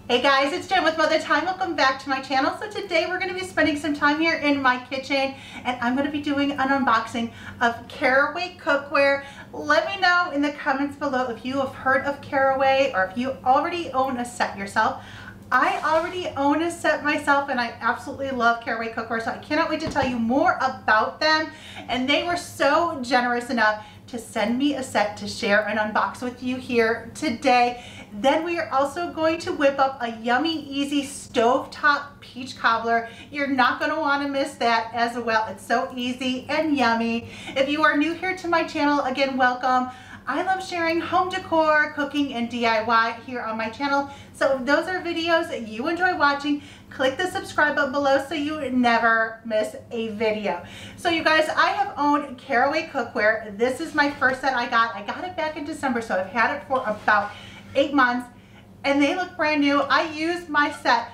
Hey guys, it's Jen with Mother Time. Welcome back to my channel. So today we're going to be spending some time here in my kitchen and I'm going to be doing an unboxing of Caraway Cookware. Let me know in the comments below if you have heard of Caraway or if you already own a set yourself. I already own a set myself and I absolutely love Caraway Cookware, so I cannot wait to tell you more about them. And they were so generous enough to send me a set to share and unbox with you here today. Then we are also going to whip up a yummy, easy Stovetop Peach Cobbler. You're not going to want to miss that as well. It's so easy and yummy. If you are new here to my channel, again, welcome. I love sharing home decor, cooking, and DIY here on my channel. So if those are videos that you enjoy watching, click the subscribe button below so you never miss a video. So you guys, I have owned Caraway Cookware. This is my first set I got. I got it back in December, so I've had it for about 8 months and they look brand new. I use my set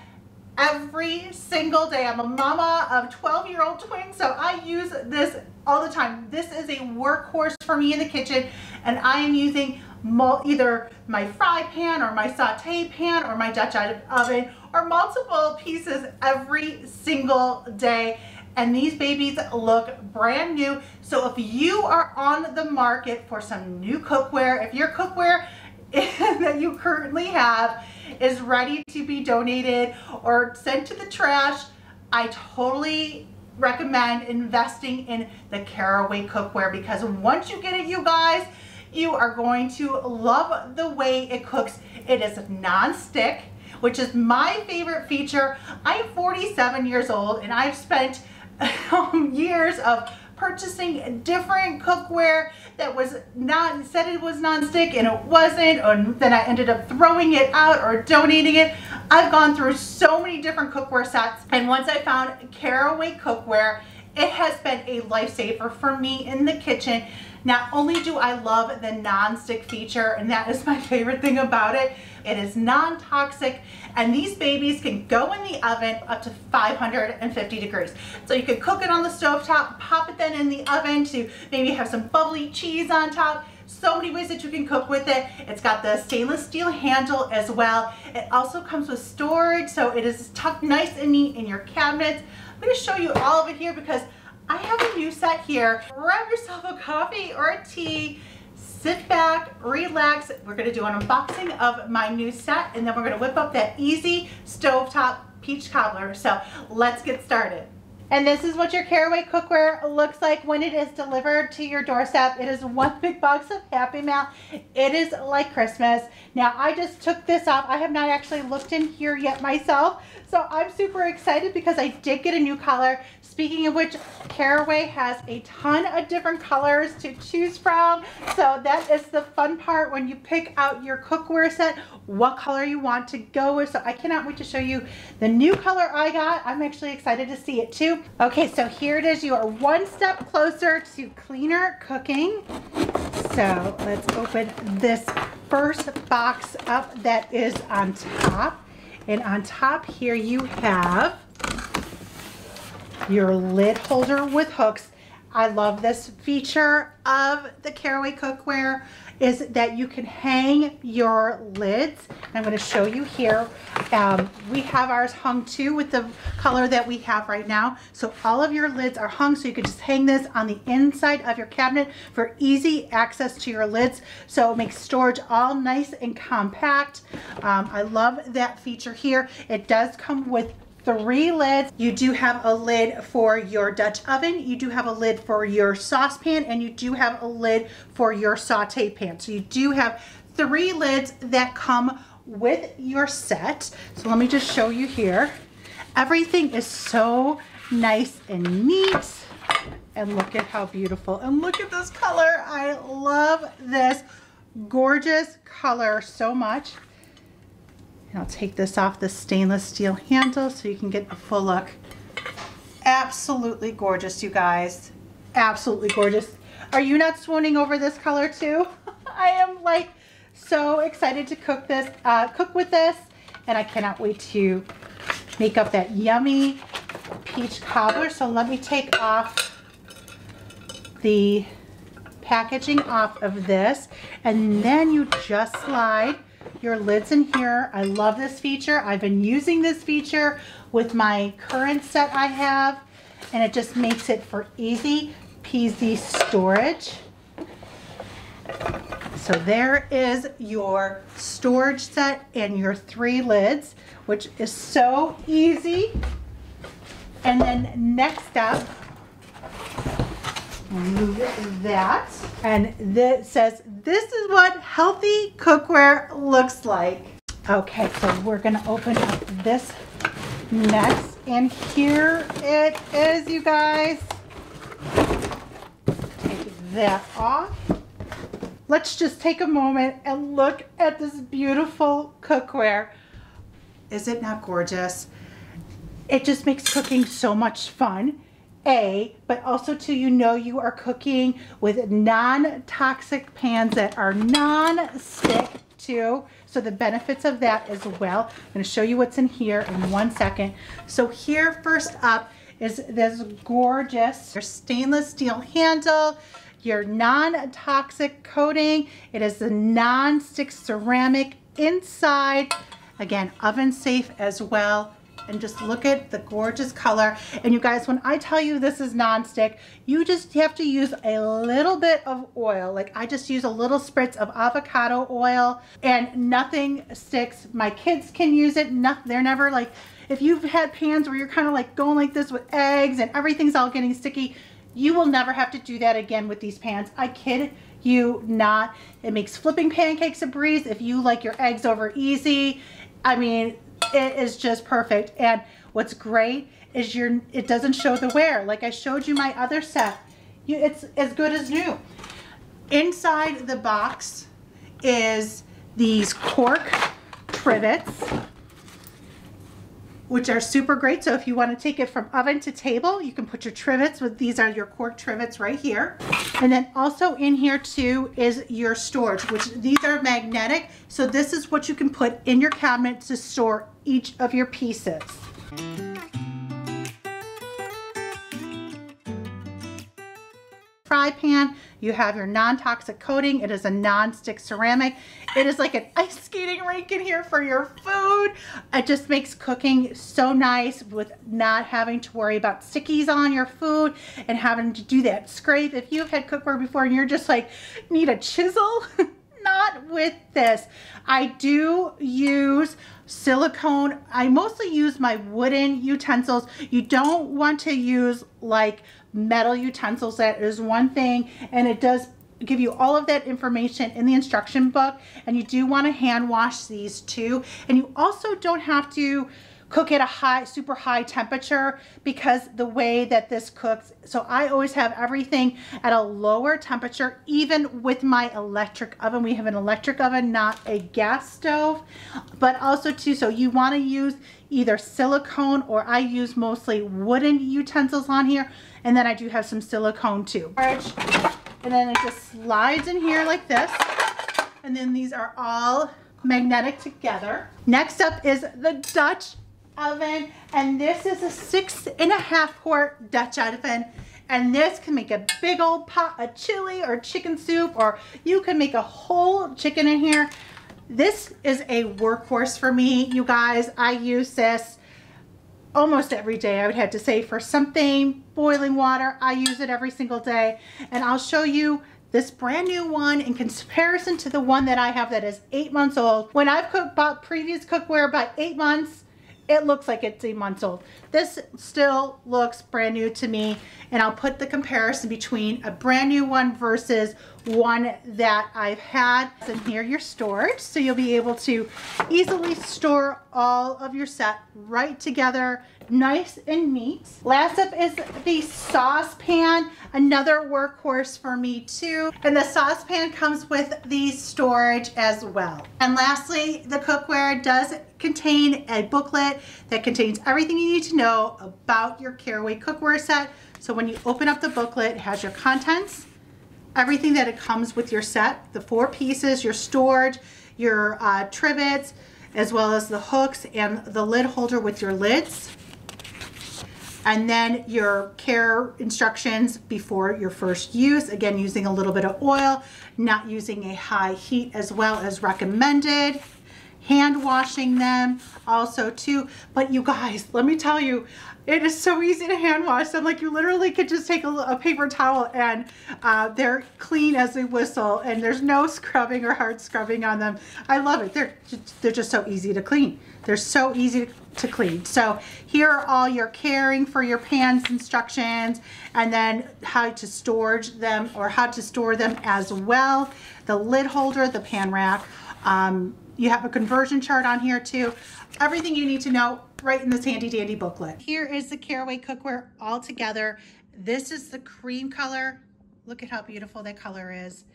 every single day. I'm a mama of 12-year-old twins, so I use this all the time. This is a workhorse for me in the kitchen, and I am using either my fry pan or my sauté pan or my Dutch oven or multiple pieces every single day. And these babies look brand new. So if you are on the market for some new cookware, if your cookware that you currently have is ready to be donated or sent to the trash, I totally recommend investing in the Caraway Cookware, because once you get it, you guys, you are going to love the way it cooks. It is non-stick, which is my favorite feature. I'm 47 years old and I've spent years of purchasing different cookware that was said it was non-stick and it wasn't, or then I ended up throwing it out or donating it. I've gone through so many different cookware sets, and once I found Caraway Cookware, it has been a lifesaver for me in the kitchen. Not only do I love the non-stick feature, and that is my favorite thing about it, it is non-toxic, and these babies can go in the oven up to 550 degrees. So you can cook it on the stovetop, pop it then in the oven to maybe have some bubbly cheese on top. So many ways that you can cook with it. It's got the stainless steel handle as well. It also comes with storage, so it is tucked nice and neat in your cabinets. I'm going to show you all of it here because I have a new set here. Grab yourself a coffee or a tea, sit back, relax. We're going to do an unboxing of my new set, and then we're going to whip up that easy Stovetop Peach Cobbler. So let's get started. And this is what your Caraway Cookware looks like when it is delivered to your doorstep. It is one big box of Happy Mail. It is like Christmas. Now, I just took this off. I have not actually looked in here yet myself, so I'm super excited because I did get a new color. Speaking of which, Caraway has a ton of different colors to choose from. So that is the fun part when you pick out your cookware set, what color you want to go with. So I cannot wait to show you the new color I got. I'm actually excited to see it too. Okay, so here it is. You are one step closer to cleaner cooking. So let's open this first box up that is on top. And on top here you have your lid holder with hooks. I love this feature of the Caraway Cookware, is that you can hang your lids. I'm going to show you here. We have ours hung too with the color that we have right now. So all of your lids are hung, so you can just hang this on the inside of your cabinet for easy access to your lids. So it makes storage all nice and compact. I love that feature here. It does come with 3 lids. You do have a lid for your Dutch oven, you do have a lid for your saucepan, and you do have a lid for your saute pan. So you do have 3 lids that come with your set. So let me just show you here. Everything is so nice and neat. And look at how beautiful. And look at this color. I love this gorgeous color so much. And I'll take this off the stainless steel handle so you can get a full look. Absolutely gorgeous, you guys. Absolutely gorgeous. Are you not swooning over this color too? I am like so excited to cook with this, and I cannot wait to make up that yummy peach cobbler. So let me take off the packaging off of this, and then you just slide your lids in here. I love this feature. I've been using this feature with my current set I have, and it just makes it for easy peasy storage. So there is your storage set and your 3 lids, which is so easy. And then next up, remove that. And this says, this is what healthy cookware looks like. Okay, so we're gonna open up this next. And here it is, you guys. Take that off. Let's just take a moment and look at this beautiful cookware. Is it not gorgeous? It just makes cooking so much fun. But also too, you know you are cooking with non-toxic pans that are non-stick too. So the benefits of that as well. I'm going to show you what's in here in 1 second. So here first up is this gorgeous stainless steel handle, your non-toxic coating. It is the non-stick ceramic inside. Again, oven safe as well. And just look at the gorgeous color. And you guys, when I tell you this is non-stick, you just have to use a little bit of oil. Like I just use a little spritz of avocado oil and nothing sticks. My kids can use it. They're never like, if you've had pans where you're kind of like going like this with eggs and everything's all getting sticky, you will never have to do that again with these pans. I kid you not. It makes flipping pancakes a breeze if you like your eggs over easy. I mean, it is just perfect. And what's great is it doesn't show the wear. Like I showed you my other set, it's as good as new. Inside the box is these cork trivets, which are super great. So if you want to take it from oven to table, you can put your trivets with, these are your cork trivets right here. And then also in here too is your storage, which these are magnetic. So this is what you can put in your cabinet to store each of your pieces. Fry pan, you have your non-toxic coating. It is a non-stick ceramic. It is like an ice skating rink in here for your food. It just makes cooking so nice with not having to worry about stickies on your food and having to do that scrape. If you've had cookware before and you're just like, need a chisel, not with this. I do use silicone. I mostly use my wooden utensils. You don't want to use like metal utensils. That is one thing, and it does give you all of that information in the instruction book. And you do want to hand wash these too. And you also don't have to cook at a super high temperature because the way that this cooks. So I always have everything at a lower temperature, even with my electric oven. We have an electric oven, not a gas stove. But also too, so you want to use either silicone, or I use mostly wooden utensils on here. And then I do have some silicone too. And then it just slides in here like this. And then these are all magnetic together. Next up is the Dutch oven, and this is a 6.5 quart Dutch oven, and this can make a big old pot of chili or chicken soup, or you can make a whole chicken in here. This is a workhorse for me, you guys. I use this almost every day, I would have to say, for something boiling water. I use it every single day, and I'll show you this brand new one in comparison to the one that I have that is 8 months old. When I've bought previous cookware by 8 months, it looks like it's 8 months old. This still looks brand new to me, and I'll put the comparison between a brand new one versus one that I've had. And here your storage, so you'll be able to easily store all of your set right together, nice and neat. Last up is the saucepan, another workhorse for me too. And the saucepan comes with the storage as well. And lastly, the cookware does contain a booklet that contains everything you need to know about your Caraway cookware set. So when you open up the booklet, it has your contents, everything that it comes with your set, the 4 pieces, your storage, your trivets, as well as the hooks and the lid holder with your lids. And then your care instructions before your first use. Again, using a little bit of oil, not using a high heat as well as recommended. Hand washing them also too. But you guys, let me tell you, it is so easy to hand wash them. Like, you literally could just take a paper towel and they're clean as a whistle, and there's no scrubbing or hard scrubbing on them. I love it. They're just so easy to clean. They're so easy to clean. So here are all your caring for your pans instructions, and then how to storage them, or how to store them as well. The lid holder, the pan rack. You have a conversion chart on here too. Everything you need to know right in this handy dandy booklet. Here is the Caraway Cookware all together. This is the cream color. Look at how beautiful that color is.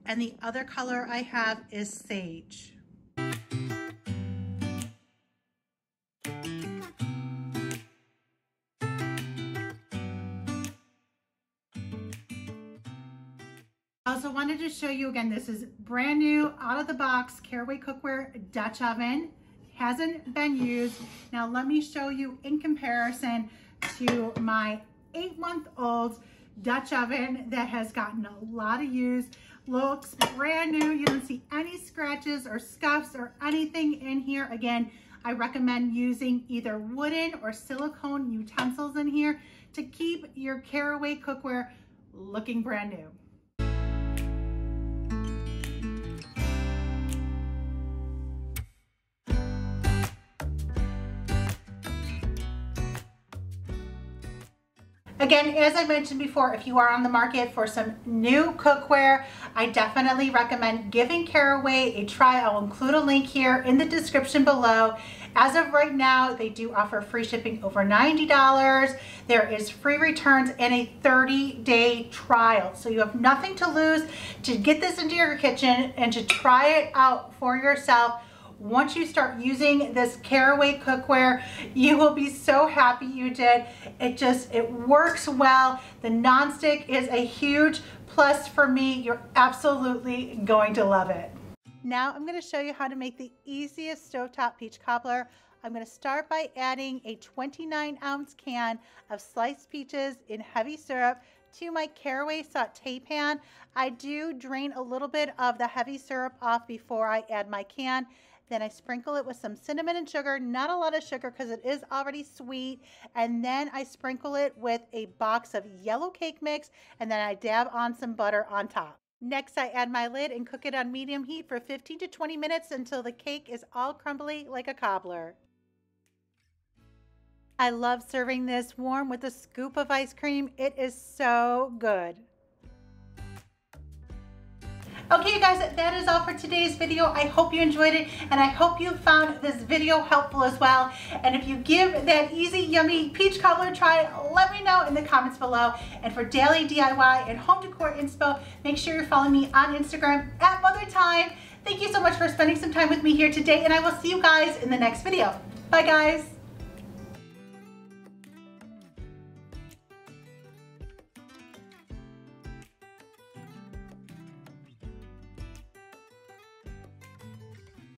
And the other color I have is sage. I also wanted to show you again, this is brand new out of the box Caraway Cookware Dutch oven. Hasn't been used. Now let me show you in comparison to my 8-month-old Dutch oven that has gotten a lot of use. Looks brand new. You don't see any scratches or scuffs or anything in here. Again, I recommend using either wooden or silicone utensils in here to keep your Caraway Cookware looking brand new. Again, as I mentioned before, if you are on the market for some new cookware, I definitely recommend giving Caraway a try. I'll include a link here in the description below. As of right now, they do offer free shipping over $90. There is free returns and a 30-day trial. So you have nothing to lose to get this into your kitchen and to try it out for yourself. Once you start using this Caraway cookware, you will be so happy you did. It works well. The nonstick is a huge plus for me. You're absolutely going to love it. Now I'm going to show you how to make the easiest Stovetop Peach Cobbler. I'm going to start by adding a 29-ounce can of sliced peaches in heavy syrup to my Caraway sauté pan. I do drain a little bit of the heavy syrup off before I add my can. Then I sprinkle it with some cinnamon and sugar, not a lot of sugar because it is already sweet. And then I sprinkle it with a box of yellow cake mix, and then I dab on some butter on top. Next, I add my lid and cook it on medium heat for 15 to 20 minutes until the cake is all crumbly like a cobbler. I love serving this warm with a scoop of ice cream. It is so good. Okay, you guys, that is all for today's video. I hope you enjoyed it, and I hope you found this video helpful as well. And if you give that easy, yummy peach cobbler a try, let me know in the comments below. And for daily DIY and home decor inspo, make sure you're following me on Instagram at MotherTime. Thank you so much for spending some time with me here today, and I will see you guys in the next video. Bye, guys.